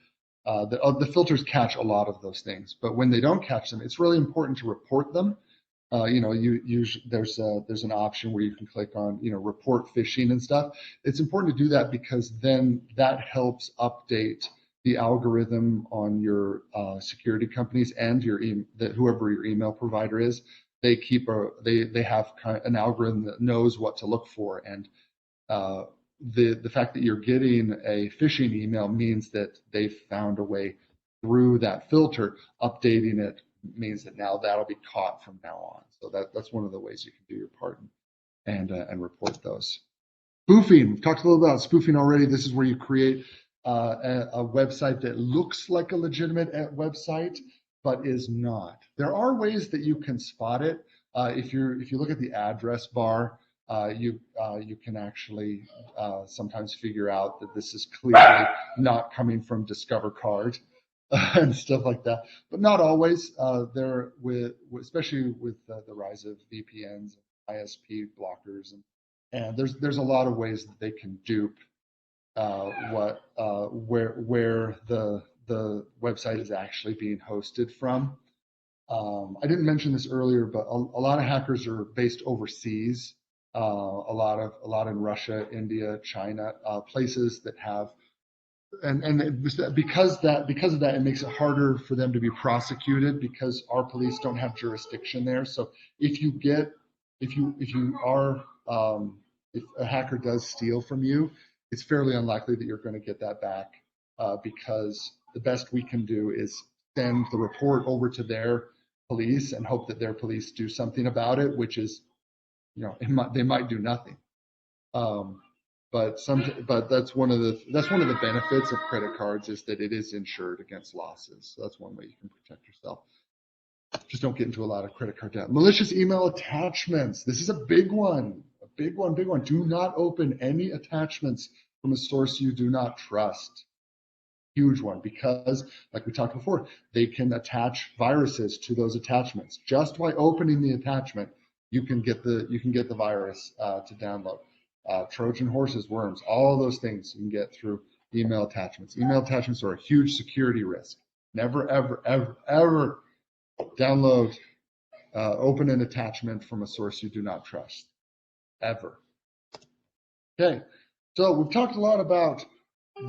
The filters catch a lot of those things, but when they don't catch them, it's really important to report them. There's an option where you can click on report phishing and stuff. It's important to do that because then that helps update the algorithm on your security companies and whoever your email provider is. They have an algorithm that knows what to look for, and the fact that you're getting a phishing email means that they've found a way through that filter. Updating it means that now that'll be caught from now on. So that's one of the ways you can do your part and report those. Spoofing. We've talked a little about spoofing already. This is where you create a website that looks like a legitimate website but is not. There are ways that you can spot it. If you look at the address bar, you can actually sometimes figure out that this is clearly not coming from Discover Card and stuff like that. But not always. Especially with the rise of VPNs, ISP blockers, and there's a lot of ways that they can dupe where the website is actually being hosted from. I didn't mention this earlier, but a lot of hackers are based overseas. A lot in Russia, India, China, places that have, and because of that, it makes it harder for them to be prosecuted because our police don't have jurisdiction there. So if a hacker does steal from you, it's fairly unlikely that you're going to get that back because the best we can do is send the report over to their police and hope that their police do something about it, which is, they might do nothing. But that's one of the benefits of credit cards is that it is insured against losses. So that's one way you can protect yourself. Just don't get into a lot of credit card debt. Malicious email attachments. This is a big one. Big one. Do not open any attachments from a source you do not trust. Huge one, because like we talked before, they can attach viruses to those attachments. Just by opening the attachment, you can get the virus to download. Trojan Horses, worms, all of those things you can get through email attachments. Email attachments are a huge security risk. Never, ever, ever, ever download, open an attachment from a source you do not trust. Ever. Okay, so we've talked a lot about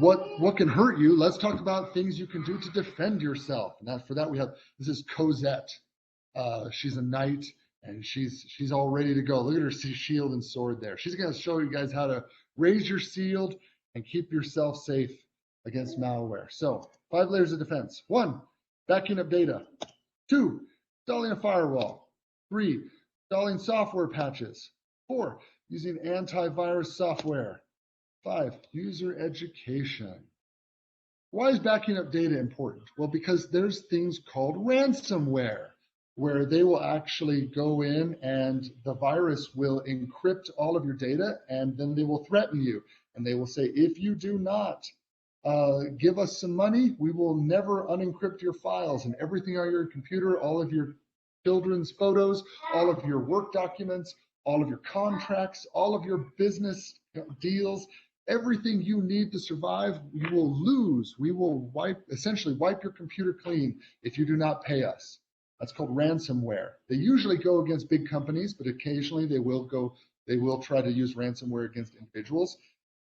what can hurt you. Let's talk about things you can do to defend yourself. And for that we have, this is Cosette. She's a knight and she's all ready to go. Look at her shield and sword there. She's going to show you guys how to raise your shield and keep yourself safe against malware. So 5 layers of defense. 1, backing up data. 2, installing a firewall. 3, installing software patches. 4, using antivirus software. 5, user education. Why is backing up data important? Well, because there's things called ransomware, where they will actually go in and the virus will encrypt all of your data, and then they will threaten you. And they will say, if you do not give us some money, we will never unencrypt your files, and everything on your computer, all of your children's photos, all of your work documents, all of your contracts, all of your business deals, everything you need to survive, you will lose. We will essentially wipe your computer clean if you do not pay us. That's called ransomware. They usually go against big companies, but occasionally they will try to use ransomware against individuals.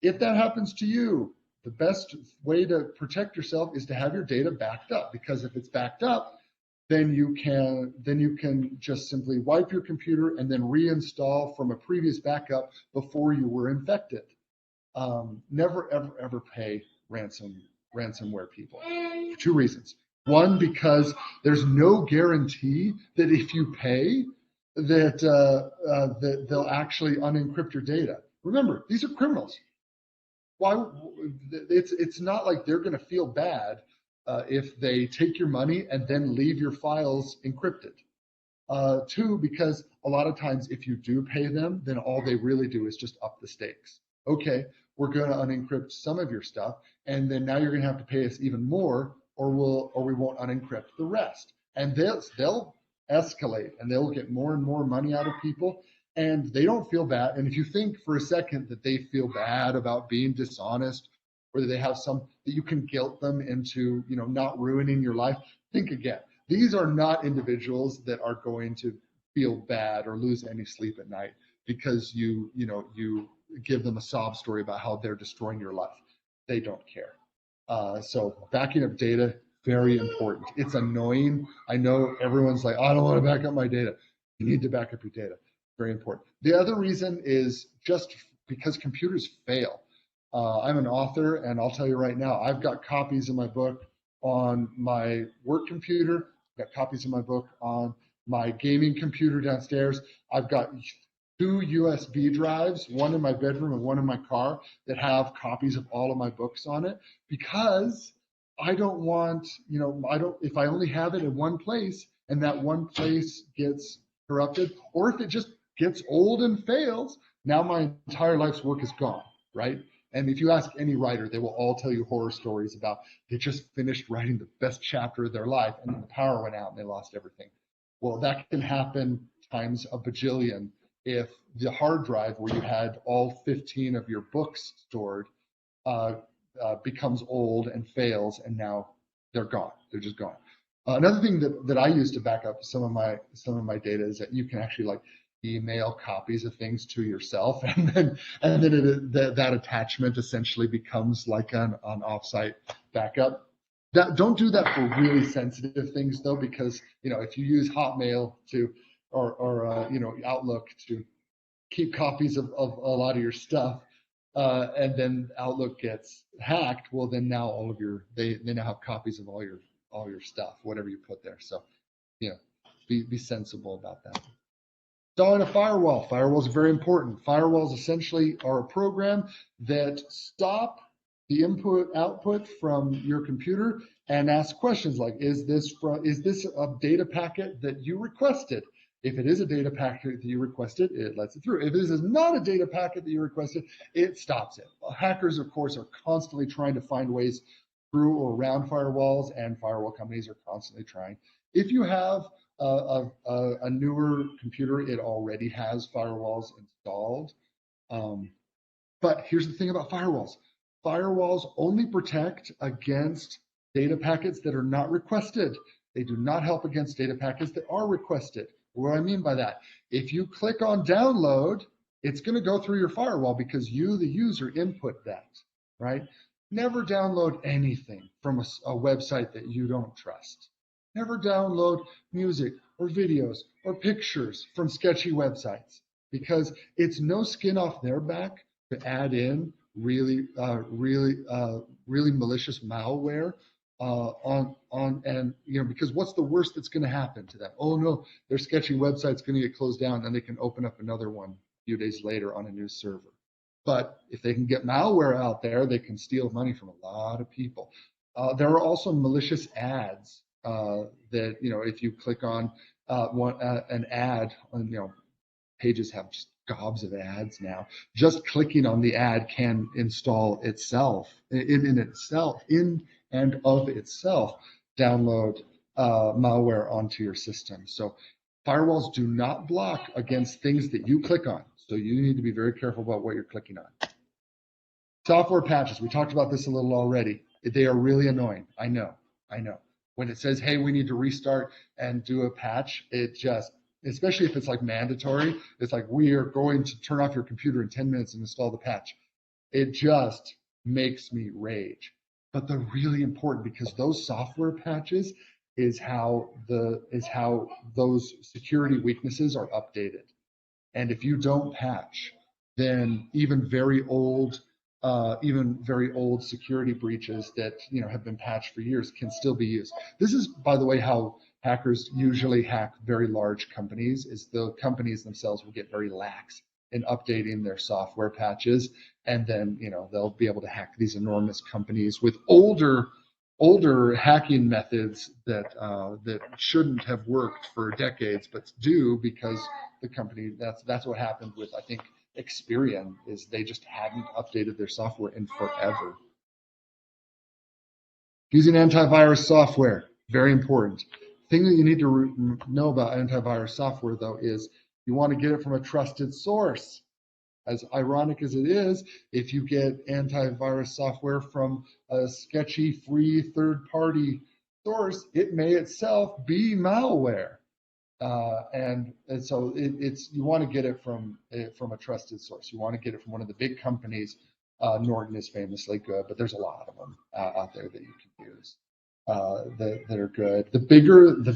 If that happens to you, the best way to protect yourself is to have your data backed up, because if it's backed up, then you can just simply wipe your computer and then reinstall from a previous backup before you were infected. Never, ever, ever pay ransomware people for 2 reasons. 1, because there's no guarantee that if you pay, that they'll actually unencrypt your data. Remember, these are criminals. Why? It's not like they're going to feel bad if they take your money and then leave your files encrypted. 2, because a lot of times if you do pay them, then all they really do is just up the stakes. Okay, we're going to unencrypt some of your stuff, and then now you're going to have to pay us even more, or we won't unencrypt the rest. And they'll escalate, and they'll get more and more money out of people, and they don't feel bad. And if you think for a second that they feel bad about being dishonest, or that they have that you can guilt them into, not ruining your life, think again. These are not individuals that are going to feel bad or lose any sleep at night because you give them a sob story about how they're destroying your life. They don't care. So backing up data, very important. It's annoying. I know everyone's like, I don't want to back up my data. You need to back up your data. Very important. The other reason is just because computers fail. I'm an author, and I'll tell you right now, I've got copies of my book on my work computer. I've got copies of my book on my gaming computer downstairs. I've got 2 USB drives, one in my bedroom and one in my car, that have copies of all of my books on it, because I don't want, if I only have it in one place and that one place gets corrupted, or if it just gets old and fails, now my entire life's work is gone, right? And if you ask any writer, they will all tell you horror stories about they just finished writing the best chapter of their life and then the power went out and they lost everything. Well, that can happen times a bajillion if the hard drive where you had all 15 of your books stored becomes old and fails, and now they're gone. They're just gone. Another thing that I use to back up some of my data is that you can actually email copies of things to yourself, and then that attachment essentially becomes like an offsite backup. Don't do that for really sensitive things though, because if you use Hotmail or Outlook to keep copies of a lot of your stuff, and then Outlook gets hacked, well then now they now have copies of all your stuff, whatever you put there. So be sensible about that. Installing a firewall. Firewalls are very important. Firewalls essentially are a program that stop the input-output from your computer and ask questions like, is this a data packet that you requested? If it is a data packet that you requested, it lets it through. If this is not a data packet that you requested, it stops it. Hackers, of course, are constantly trying to find ways through or around firewalls, and firewall companies are constantly trying. If you have a newer computer, it already has firewalls installed. But here's the thing about firewalls. Firewalls only protect against data packets that are not requested. They do not help against data packets that are requested. What do I mean by that? If you click on download, it's going to go through your firewall because you, the user, input that, right? Never download anything from a website that you don't trust. Never download music or videos or pictures from sketchy websites because it's no skin off their back to add in really malicious malware and because what's the worst that's going to happen to them? Oh no, their sketchy website's going to get closed down, and they can open up another one a few days later on a new server. But if they can get malware out there, they can steal money from a lot of people. There are also malicious ads that if you click on an ad, pages have just gobs of ads now. Just clicking on the ad can install itself in and of itself download malware onto your system. So firewalls do not block against things that you click on. So you need to be very careful about what you're clicking on. Software patches. We talked about this a little already. They are really annoying. I know. When it says, hey, we need to restart and do a patch, it just, especially if it's like mandatory, it's like, we are going to turn off your computer in 10 minutes and install the patch. It just makes me rage. But they're really important because those software patches is how those security weaknesses are updated. And if you don't patch, then even very old security breaches that have been patched for years can still be used. This is, by the way, how hackers usually hack very large companies. Is the companies themselves will get very lax in updating their software patches, and then they'll be able to hack these enormous companies with older hacking methods that shouldn't have worked for decades, but do because the company, that's what happened with, I think, Experian, is they just hadn't updated their software in forever. Using antivirus software, very important. Thing that you need to know about antivirus software, though, is you want to get it from a trusted source. As ironic as it is, if you get antivirus software from a sketchy, free, third-party source, it may itself be malware. And so you want to get it from a trusted source. You want to get it from one of the big companies. Norton is famously good, but there's a lot of them out there that you can use that are good. The bigger the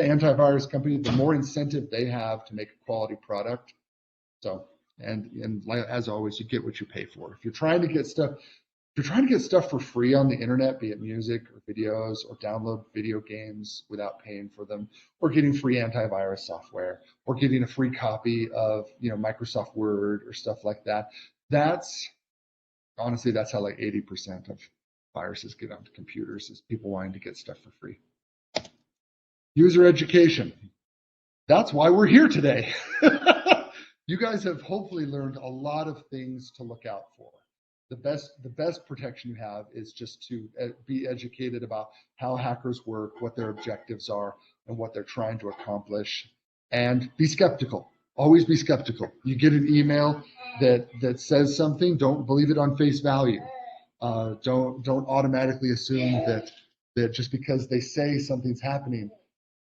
antivirus company, the more incentive they have to make a quality product. So and as always, you get what you pay for. If you're trying to get stuff for free on the internet, be it music or videos, or download video games without paying for them, or getting free antivirus software, or getting a free copy of Microsoft Word or stuff like that, that's how like 80% of viruses get onto computers, is people wanting to get stuff for free. User education. That's why we're here today. You guys have hopefully learned a lot of things to look out for. The best protection you have is just to be educated about how hackers work, what their objectives are, and what they're trying to accomplish. And be skeptical. Always be skeptical. You get an email that says something, don't believe it on face value. Don't automatically assume that just because they say something's happening,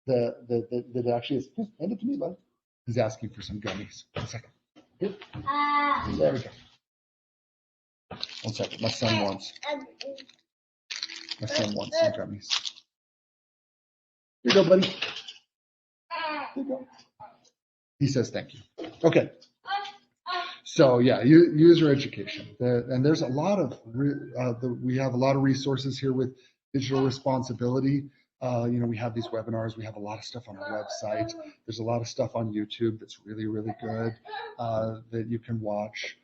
that it actually is. Hand it to me, bud. He's asking for some gummies. 1 second. Here. There we go. 1 second. My son wants some gummies. Here you go, buddy. Here you go. He says thank you. Okay. So yeah, user education. And there's a lot of we have a lot of resources here with digital responsibility. We have these webinars. We have a lot of stuff on our website. There's a lot of stuff on YouTube that's really, really good that you can watch.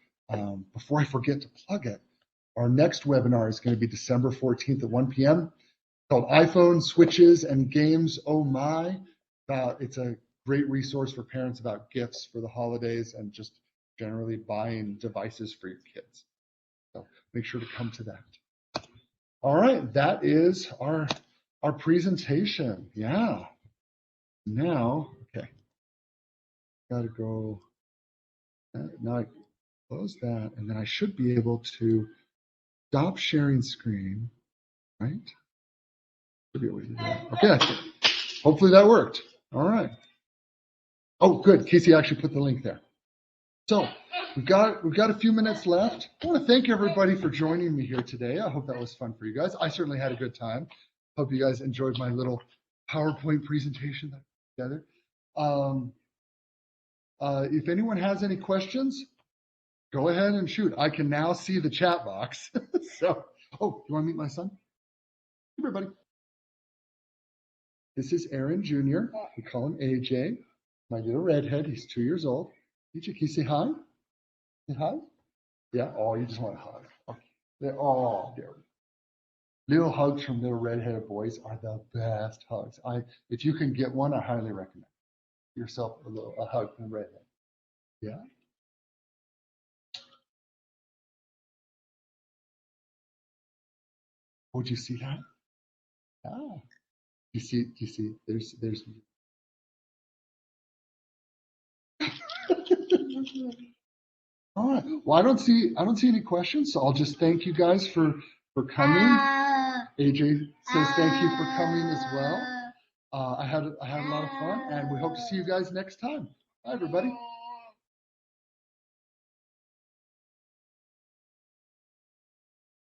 Before I forget to plug it, our next webinar is going to be December 14th at 1 p.m. called iPhone, Switches, and Games. Oh my! It's a great resource for parents about gifts for the holidays and just generally buying devices for your kids. So make sure to come to that. All right, that is our presentation. Yeah. Now, okay. Gotta go. Now Close that, and then I should be able to stop sharing screen, right? Should be able to do that. Okay, hopefully that worked. All right. Oh, good. Casey actually put the link there. So we've got a few minutes left. I want to thank everybody for joining me here today. I hope that was fun for you guys. I certainly had a good time. Hope you guys enjoyed my little PowerPoint presentation that I put together. If anyone has any questions, go ahead and shoot. I can now see the chat box. So, oh, you want to meet my son? Everybody. This is Aaron Jr. We call him AJ. My little redhead. He's 2 years old. AJ, can you say hi? Say hi? Yeah. Oh, you just want a hug. Okay. Oh, there we go. Little hugs from little redheaded boys are the best hugs. If you can get one, I highly recommend yourself a hug from redhead. Yeah. Oh, did you see that? Ah. You see, there's all right. Well, I don't see any questions, so I'll just thank you guys for coming. AJ says thank you for coming as well. I had a lot of fun, and we hope to see you guys next time. Bye, everybody.